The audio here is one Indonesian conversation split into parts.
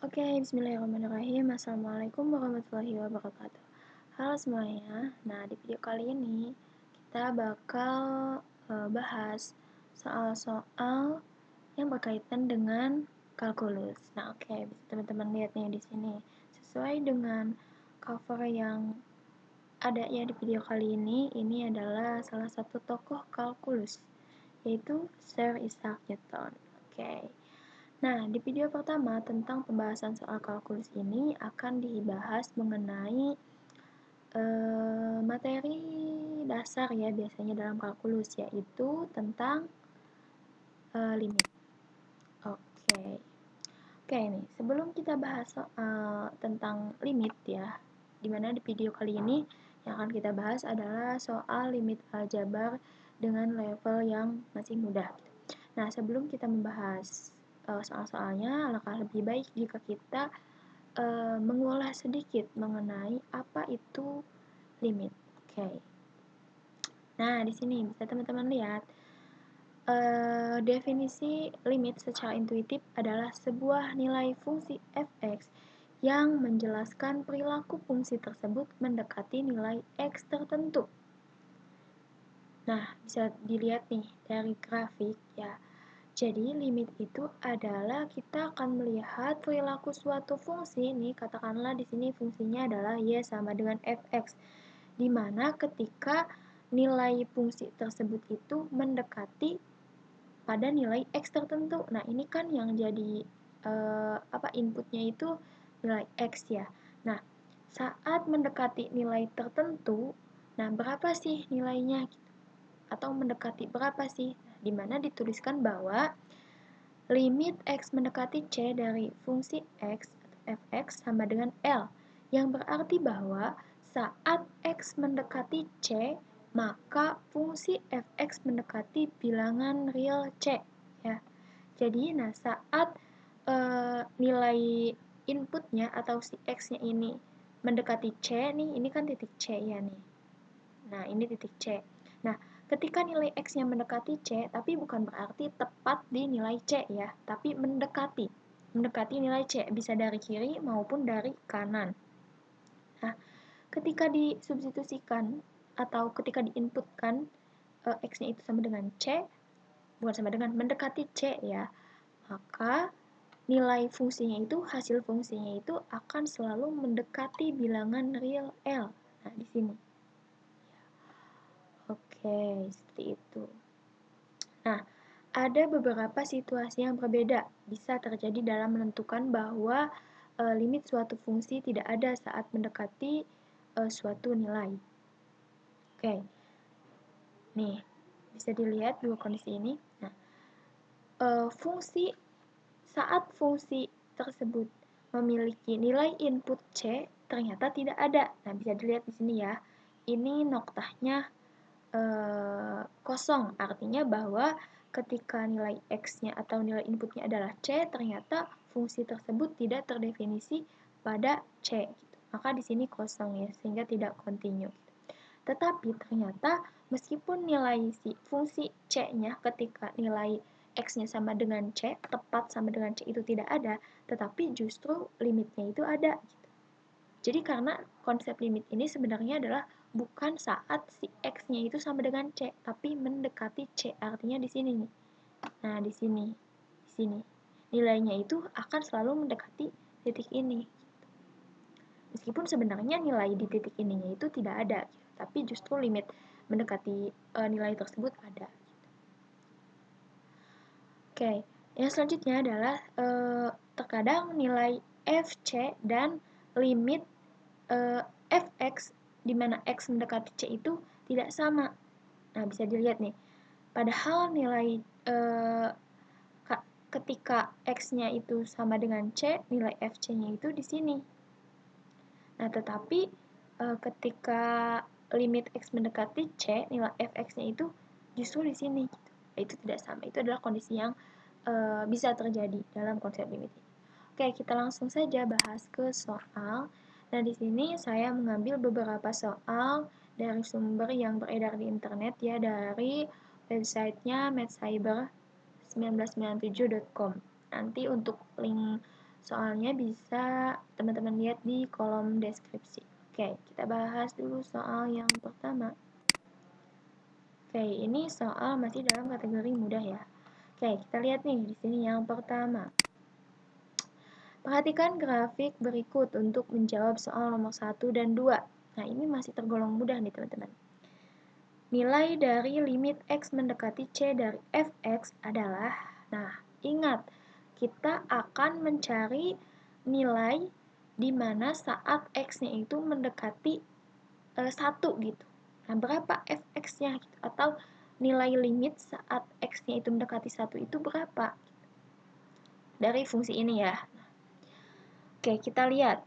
Oke, bismillahirrahmanirrahim. Assalamualaikum warahmatullahi wabarakatuh. Halo semuanya. Nah, di video kali ini kita bakal bahas soal-soal yang berkaitan dengan kalkulus. Nah, oke, bisa teman-teman lihat nih di sini. Sesuai dengan cover yang ada ya di video kali ini adalah salah satu tokoh kalkulus, yaitu Sir Isaac Newton. Oke. Nah, di video pertama tentang pembahasan soal kalkulus ini akan dibahas mengenai materi dasar ya biasanya dalam kalkulus, yaitu tentang limit. Oke. Oke nih, sebelum kita bahas soal tentang limit ya, dimana di video kali ini yang akan kita bahas adalah soal limit aljabar dengan level yang masih mudah. Nah, sebelum kita membahas soal-soalnya, alangkah lebih baik jika kita mengulas sedikit mengenai apa itu limit. Oke. Nah, di sini bisa teman-teman lihat definisi limit secara intuitif adalah sebuah nilai fungsi f(x) yang menjelaskan perilaku fungsi tersebut mendekati nilai x tertentu. Nah, bisa dilihat nih dari grafik ya. Jadi, limit itu adalah kita akan melihat perilaku suatu fungsi ini, katakanlah di sini fungsinya adalah y sama dengan fx, di mana ketika nilai fungsi tersebut itu mendekati pada nilai x tertentu. Nah, ini kan yang jadi inputnya itu nilai x ya. Nah, saat mendekati nilai tertentu, nah berapa sih nilainya? Atau mendekati berapa sih? Nah, di mana dituliskan bahwa limit x mendekati c dari fungsi x fx sama dengan L, yang berarti bahwa saat x mendekati c, maka fungsi fx mendekati bilangan real c ya. Jadi nah saat nilai inputnya atau si x-nya ini mendekati c nih, ini kan titik c ya nih. Nah, ini titik c. Nah, ketika nilai x-nya mendekati c, tapi bukan berarti tepat di nilai c ya, tapi mendekati. Mendekati nilai c, bisa dari kiri maupun dari kanan. Nah, ketika disubstitusikan atau ketika diinputkan x-nya itu sama dengan c, bukan sama dengan, mendekati c ya, maka nilai fungsinya itu, hasil fungsinya itu akan selalu mendekati bilangan real L. Nah, di sini. Oke, seperti itu. Nah, ada beberapa situasi yang berbeda bisa terjadi dalam menentukan bahwa limit suatu fungsi tidak ada saat mendekati suatu nilai. Oke. Nih, bisa dilihat dua kondisi ini. Nah, saat fungsi tersebut memiliki nilai input C ternyata tidak ada. Nah, bisa dilihat di sini ya. Ini noktahnya kosong, artinya bahwa ketika nilai x-nya atau nilai inputnya adalah c, ternyata fungsi tersebut tidak terdefinisi pada c. Gitu. Maka di sini kosong ya, sehingga tidak continue. Tetapi ternyata meskipun nilai si fungsi c-nya ketika nilai x-nya sama dengan c, tepat sama dengan c itu tidak ada, tetapi justru limitnya itu ada. Gitu. Jadi karena konsep limit ini sebenarnya adalah bukan saat si x-nya itu sama dengan c, tapi mendekati c. Artinya di sini nih. Nah, di sini. Di sini. Nilainya itu akan selalu mendekati titik ini. Meskipun sebenarnya nilai di titik ininya itu tidak ada, tapi justru limit mendekati nilai tersebut ada. Oke, yang selanjutnya adalah terkadang nilai fc dan limit fx di mana x mendekati c itu tidak sama. Nah, bisa dilihat nih. Padahal nilai ketika x-nya itu sama dengan c, nilai fc-nya itu di sini. Nah, tetapi ketika limit x mendekati c, nilai fx-nya itu justru di sini. Gitu. Itu tidak sama. Itu adalah kondisi yang bisa terjadi dalam konsep limit ini. Oke, kita langsung saja bahas ke soal. Nah, di sini saya mengambil beberapa soal dari sumber yang beredar di internet ya, dari websitenya mathcyber1997.com. Nanti untuk link Soalnya bisa teman-teman lihat di kolom deskripsi. Oke, kita bahas dulu soal yang pertama. Oke, ini soal masih dalam kategori mudah ya. Oke, kita lihat nih di sini yang pertama. Perhatikan grafik berikut untuk menjawab soal nomor 1 dan 2. Nah, ini masih tergolong mudah nih teman-teman. Nilai dari limit X mendekati C dari Fx adalah, nah ingat, kita akan mencari nilai di mana saat X-nya itu mendekati 1 gitu. Nah, berapa Fx-nya gitu, atau nilai limit saat X-nya itu mendekati 1 itu berapa? Dari fungsi ini ya. Oke, kita lihat.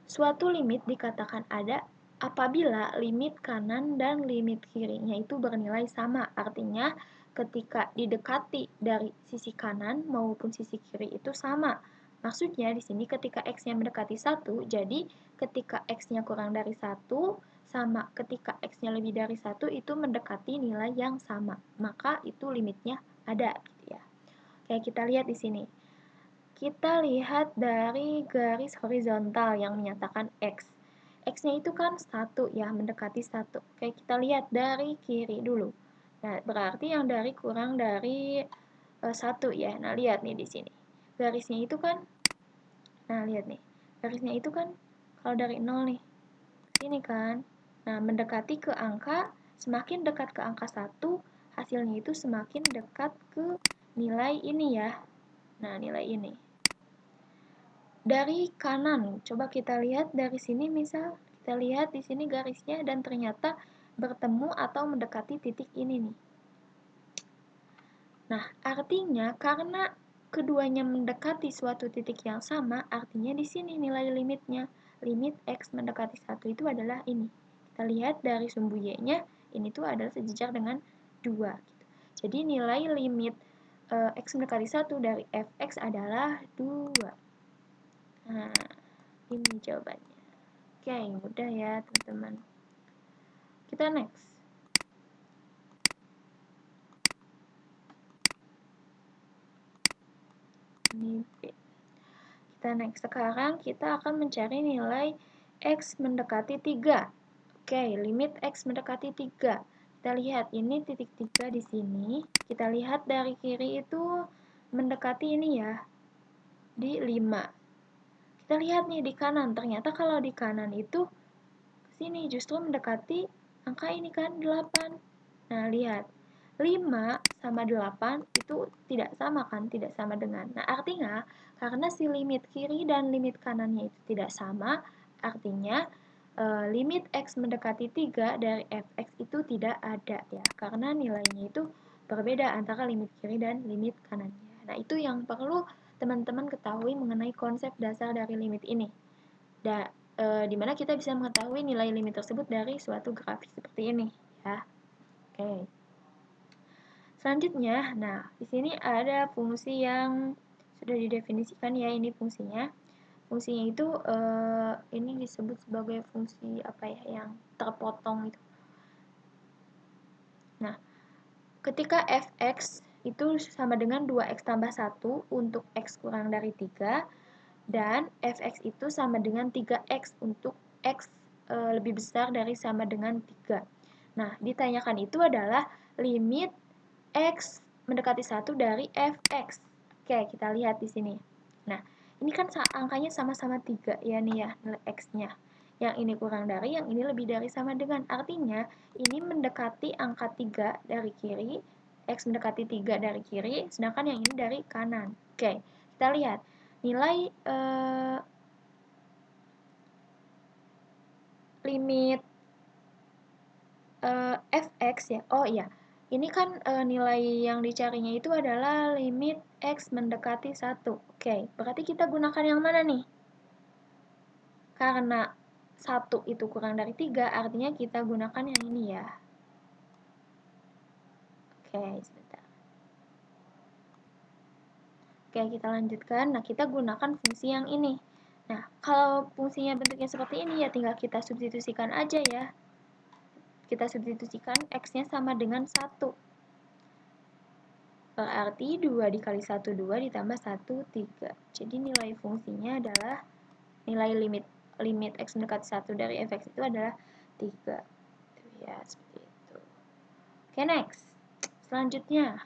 Suatu limit dikatakan ada apabila limit kanan dan limit kirinya itu bernilai sama. Artinya, ketika didekati dari sisi kanan maupun sisi kiri itu sama. Maksudnya di sini ketika X-nya mendekati 1, jadi ketika X-nya kurang dari 1, sama ketika X-nya lebih dari 1 itu mendekati nilai yang sama. Maka itu limitnya ada gitu ya. Kayak kita lihat di sini. Kita lihat dari garis horizontal yang menyatakan X. X-nya itu kan 1 ya, mendekati 1. Oke, kita lihat dari kiri dulu. Nah, berarti yang dari kurang dari 1 ya. Nah, lihat nih di sini. Garisnya itu kan, nah lihat nih. Garisnya itu kan kalau dari 0 nih, sini kan. Nah, mendekati ke angka, semakin dekat ke angka 1, hasilnya itu semakin dekat ke nilai ini ya. Nah, nilai ini. Dari kanan, coba kita lihat dari sini misal, kita lihat di sini garisnya dan ternyata bertemu atau mendekati titik ini nih. Nah, artinya karena keduanya mendekati suatu titik yang sama, artinya di sini nilai limitnya. Limit X mendekati 1 itu adalah ini. Kita lihat dari sumbu Y-nya, ini tuh adalah sejajar dengan 2. Gitu. Jadi nilai limit X mendekati 1 dari Fx adalah 2. Nah, ini jawabannya. Oke, mudah ya teman-teman. Kita next. Ini B. Kita next. Sekarang kita akan mencari nilai X mendekati 3. Oke, limit X mendekati 3. Kita lihat, ini titik 3 di sini. Kita lihat dari kiri itu mendekati ini ya, di 5. Kita lihat nih di kanan, ternyata kalau di kanan itu sini justru mendekati angka ini kan 8. Nah, lihat. 5 sama 8 itu tidak sama kan? Tidak sama dengan. Nah, artinya karena si limit kiri dan limit kanannya itu tidak sama, artinya limit X mendekati 3 dari Fx itu tidak ada ya. Karena nilainya itu berbeda antara limit kiri dan limit kanannya. Nah, itu yang perlu teman-teman ketahui mengenai konsep dasar dari limit ini. Dimana kita bisa mengetahui nilai limit tersebut dari suatu grafik seperti ini ya. Oke. Selanjutnya, nah di sini ada fungsi yang sudah didefinisikan ya, ini fungsinya. Fungsinya itu ini disebut sebagai fungsi apa ya, yang terpotong itu. Nah, ketika Fx itu sama dengan 2x tambah 1 untuk x kurang dari 3, dan Fx itu sama dengan 3x untuk x lebih besar dari sama dengan 3. Nah, ditanyakan itu adalah limit x mendekati 1 dari Fx. Oke, kita lihat di sini. Nah, ini kan angkanya sama-sama 3 ya nih ya, nilai x-nya. Yang ini kurang dari, yang ini lebih dari sama dengan. Artinya, ini mendekati angka 3 dari kiri, x mendekati 3 dari kiri, sedangkan yang ini dari kanan. Oke, kita lihat. Nilai limit Fx ya. Oh iya, ini kan nilai yang dicarinya itu adalah limit X mendekati 1. Oke, berarti kita gunakan yang mana nih? Karena 1 itu kurang dari 3, artinya kita gunakan yang ini ya. Oke, sebentar. Oke, kita lanjutkan. Nah, kita gunakan fungsi yang ini. Nah, kalau fungsinya bentuknya seperti ini, ya tinggal kita substitusikan aja ya. Kita substitusikan X-nya sama dengan 1. Berarti 2 dikali 1, 2 ditambah 1, 3. Jadi nilai fungsinya adalah nilai limit X mendekati 1 dari fx itu adalah 3. Ya, seperti itu. Oke, next. Selanjutnya.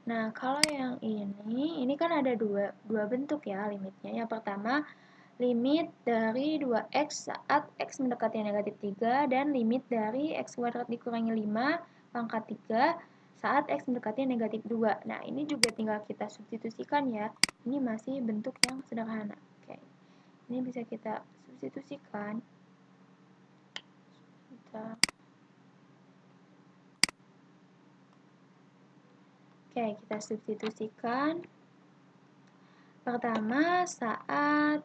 Nah, kalau yang ini kan ada dua bentuk ya limitnya. Yang pertama, limit dari 2x saat x mendekati negatif 3 dan limit dari x kuadrat dikurangi 5 pangkat 3 saat x mendekati negatif 2. Nah, ini juga tinggal kita substitusikan ya. Ini masih bentuk yang sederhana. Oke. Ini bisa kita substitusikan. Oke, kita substitusikan. Pertama, saat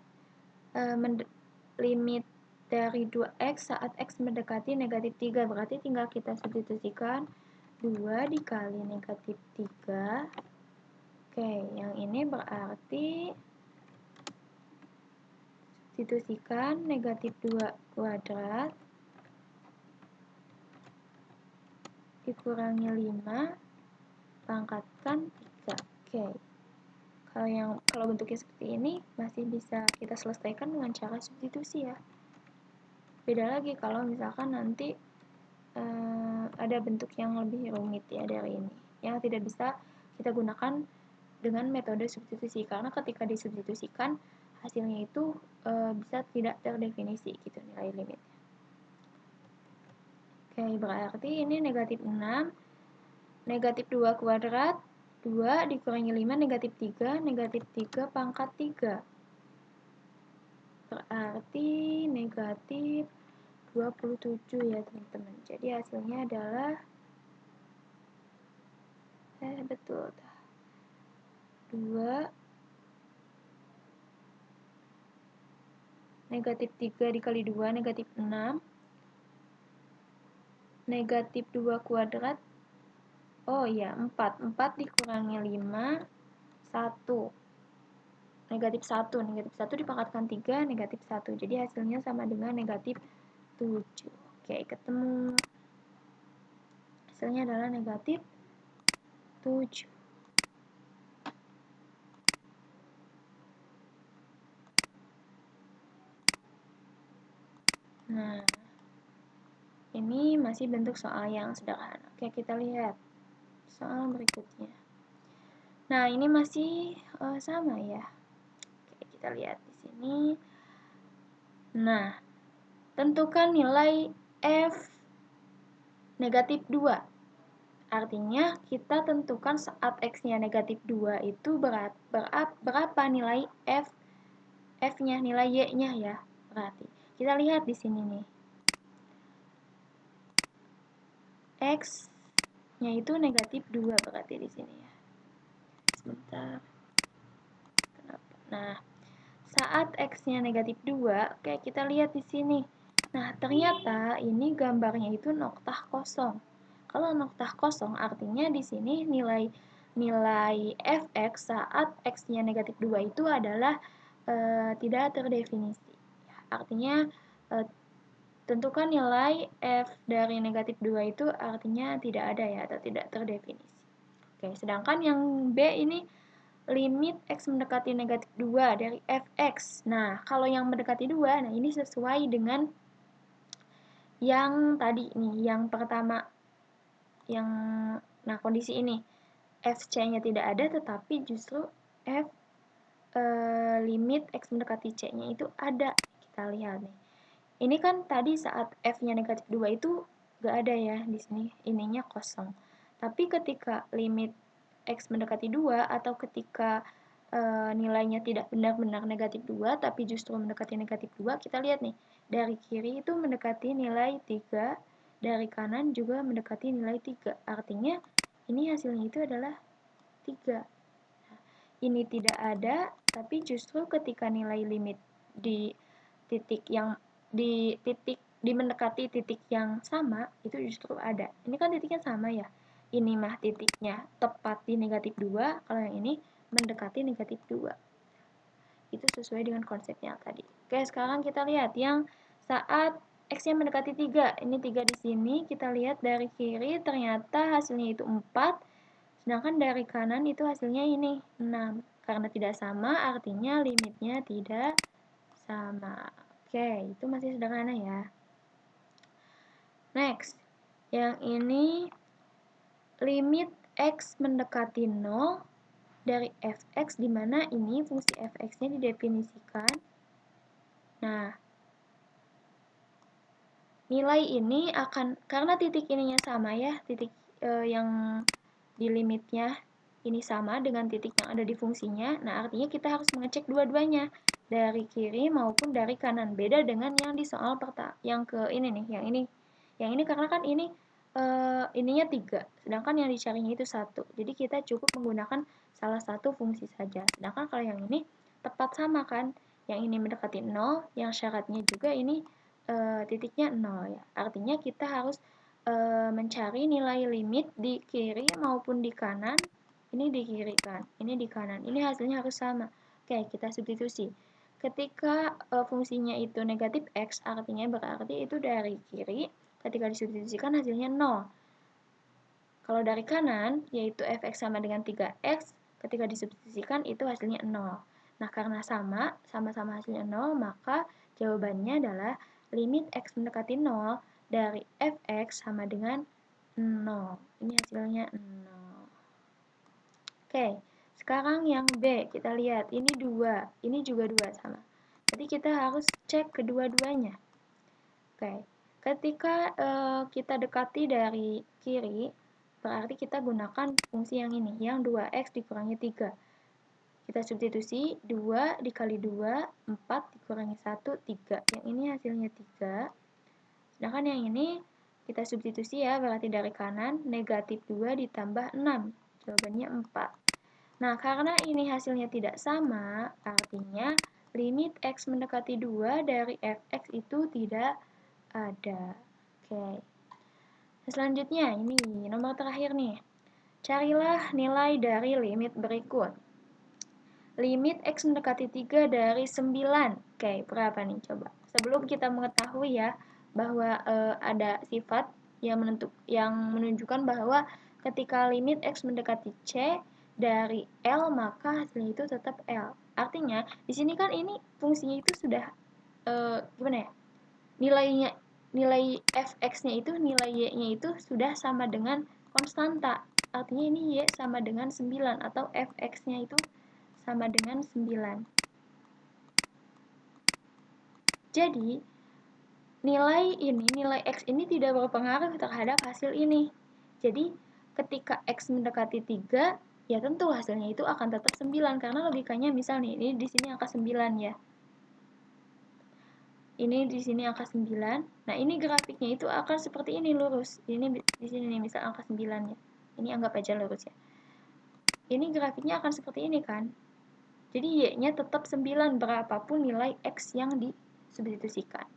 limit dari 2x saat x mendekati negatif 3. Berarti tinggal kita substitusikan 2 dikali negatif 3. Oke, yang ini berarti substitusikan negatif 2 kuadrat dikurangi 5 pangkatkan 3. Oke. Kalau bentuknya seperti ini masih bisa kita selesaikan dengan cara substitusi ya. Beda lagi kalau misalkan nanti ada bentuk yang lebih rumit ya dari ini, yang tidak bisa kita gunakan dengan metode substitusi, karena ketika disubstitusikan hasilnya itu bisa tidak terdefinisi gitu nilai limitnya. Oke, berarti ini negatif 6, negatif 2 kuadrat, 2 dikurangi 5 negatif 3, negatif 3 pangkat 3. Berarti negatif 27 ya teman-teman. Jadi hasilnya adalah betul 2 negatif 3 dikali 2 negatif 6 negatif 2 kuadrat, oh iya 4 dikurangi 5 1 negatif 1 dipangkatkan 3 negatif 1, jadi hasilnya sama dengan negatif 7. Oke, ketemu hasilnya adalah negatif 7. Nah, ini masih bentuk soal yang sederhana. Oke, kita lihat soal berikutnya. Nah, ini masih sama ya. Oke, kita lihat di sini. Nah, tentukan nilai f negatif 2. Artinya, kita tentukan saat x-nya negatif 2 itu berapa nilai f-nya, nilai y-nya ya. Berarti, kita lihat di sini nih. X-nya itu negatif 2 berarti di sini ya. Sebentar. Kenapa? Nah, saat x-nya negatif 2, oke kita lihat di sini. Nah, ternyata ini gambarnya itu noktah kosong. Kalau noktah kosong artinya di sini nilai fx saat x-nya negatif 2 itu adalah tidak terdefinisi. Artinya tentukan nilai f dari negatif 2 itu artinya tidak ada ya, atau tidak terdefinisi. Oke, sedangkan yang B ini limit x mendekati negatif 2 dari fx. Nah, kalau yang mendekati 2, nah ini sesuai dengan yang tadi nih, yang pertama. Nah, kondisi ini. fc-nya tidak ada, tetapi justru limit x mendekati c-nya itu ada. Kita lihat nih. Ini kan tadi saat f-nya negatif 2 itu gak ada ya di sini, ininya kosong. Tapi ketika limit x mendekati 2 atau ketika nilainya tidak benar-benar negatif 2 tapi justru mendekati negatif 2, kita lihat nih, dari kiri itu mendekati nilai 3, dari kanan juga mendekati nilai 3. Artinya ini hasilnya itu adalah 3. Nah, ini tidak ada, tapi justru ketika nilai limit di titik yang mendekati titik yang sama itu justru ada. Ini kan titiknya sama ya. Ini mah titiknya tepat di negatif 2, kalau yang ini mendekati negatif 2. Itu sesuai dengan konsepnya tadi. Oke, sekarang kita lihat yang saat x-nya mendekati 3. Ini 3 di sini, kita lihat dari kiri ternyata hasilnya itu 4. Sedangkan dari kanan itu hasilnya ini 6. Karena tidak sama artinya limitnya tidak sama. Oke, itu masih sederhana ya. Next, yang ini limit x mendekati 0 dari fx, di mana ini fungsi fx-nya didefinisikan. Nah, nilai ini akan, karena titik ininya sama ya, titik yang di limitnya ini sama dengan titik yang ada di fungsinya. Nah, artinya kita harus mengecek dua-duanya, dari kiri maupun dari kanan. Beda dengan yang di soal yang ke ini nih, yang ini. Yang ini karena kan ini ininya 3, sedangkan yang dicarinya itu 1. Jadi kita cukup menggunakan salah satu fungsi saja. Sedangkan kalau yang ini tepat sama kan, yang ini mendekati 0, yang syaratnya juga ini titiknya 0 ya. Artinya kita harus mencari nilai limit di kiri maupun di kanan. Ini di kiri kan, ini di kanan. Ini hasilnya harus sama. Oke, kita substitusi. Ketika fungsinya itu negatif x, artinya berarti itu dari kiri. Ketika disubstitusikan hasilnya 0. Kalau dari kanan, yaitu fx sama dengan 3x, ketika disubstitusikan itu hasilnya 0. Nah, karena sama-sama hasilnya 0, maka jawabannya adalah limit x mendekati 0 dari fx sama dengan 0. Ini hasilnya 0. Oke, sekarang yang B, kita lihat. Ini 2, ini juga 2 sama. Jadi kita harus cek kedua-duanya. Oke, ketika kita dekati dari kiri, berarti kita gunakan fungsi yang ini, yang 2x dikurangi 3. Kita substitusi 2 dikali 2, 4 dikurangi 1, 3. Yang ini hasilnya 3. Sedangkan yang ini kita substitusi ya, berarti dari kanan negatif 2 ditambah 6. Jawabannya 4. Nah, karena ini hasilnya tidak sama, artinya limit x mendekati 2 dari fx itu tidak ada. Oke. Selanjutnya, ini nomor terakhir nih. Carilah nilai dari limit berikut. Limit x mendekati 3 dari 9. Oke, berapa nih coba? Sebelum kita mengetahui ya bahwa ada sifat yang menunjukkan bahwa ketika limit x mendekati c dari L, maka hasilnya itu tetap L. Artinya, di sini kan ini fungsinya itu sudah gimana ya? Nilai fx-nya itu, nilai y-nya itu sudah sama dengan konstanta. Artinya ini y sama dengan 9 atau fx-nya itu sama dengan 9. Jadi, nilai x ini tidak berpengaruh terhadap hasil ini. Jadi, ketika x mendekati 3, ya tentu hasilnya itu akan tetap 9 karena logikanya misal nih, ini di sini angka 9 ya. Ini di sini angka 9. Nah, ini grafiknya itu akan seperti ini lurus. Ini di sini nih misal angka 9 ya. Ini anggap aja lurus ya. Ini grafiknya akan seperti ini kan. Jadi y-nya tetap 9 berapapun nilai x yang disubstitusikan.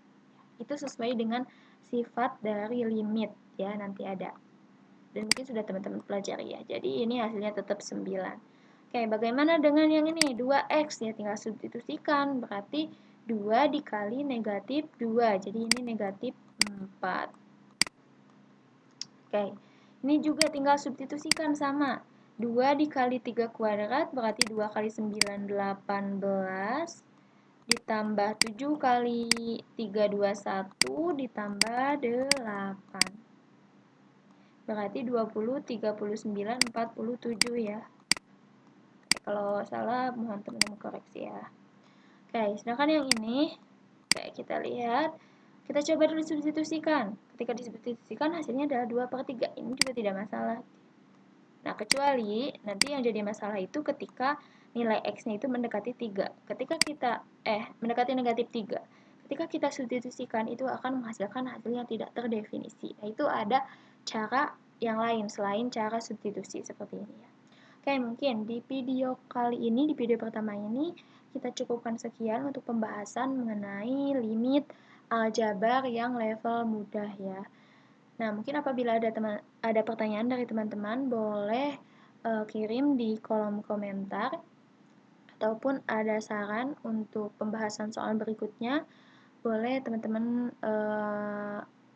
Itu sesuai dengan sifat dari limit ya, nanti ada. Dan mungkin sudah teman-teman pelajari ya. Jadi ini hasilnya tetap 9. Oke, bagaimana dengan yang ini? 2x ya, tinggal substitusikan. Berarti 2 dikali negatif 2. Jadi ini negatif 4. Oke, ini juga tinggal substitusikan sama. 2 dikali 3 kuadrat berarti 2 kali 9, 18. Ditambah 7 kali 3, 21. Ditambah 8. Berarti 20, 39, 47 ya. Kalau salah, mohon teman-teman koreksi ya. Oke, sedangkan yang ini, oke, kita lihat. Kita coba dulu substitusikan. Ketika disubstitusikan, hasilnya adalah 2/3. Ini juga tidak masalah. Nah, kecuali nanti yang jadi masalah itu ketika nilai x-nya itu mendekati 3. Ketika kita, mendekati negatif 3. Ketika kita substitusikan, itu akan menghasilkan hasil yang tidak terdefinisi. Nah, itu ada cara yang lain selain cara substitusi seperti ini ya. Oke, mungkin di video kali ini, di video pertama ini, kita cukupkan sekian untuk pembahasan mengenai limit aljabar yang level mudah ya. Nah, mungkin apabila ada pertanyaan dari teman-teman, boleh kirim di kolom komentar, ataupun ada saran untuk pembahasan soal berikutnya, boleh teman-teman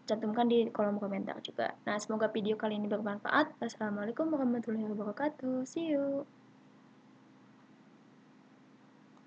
cantumkan di kolom komentar juga. Nah, semoga video kali ini bermanfaat. Wassalamualaikum warahmatullahi wabarakatuh. See you.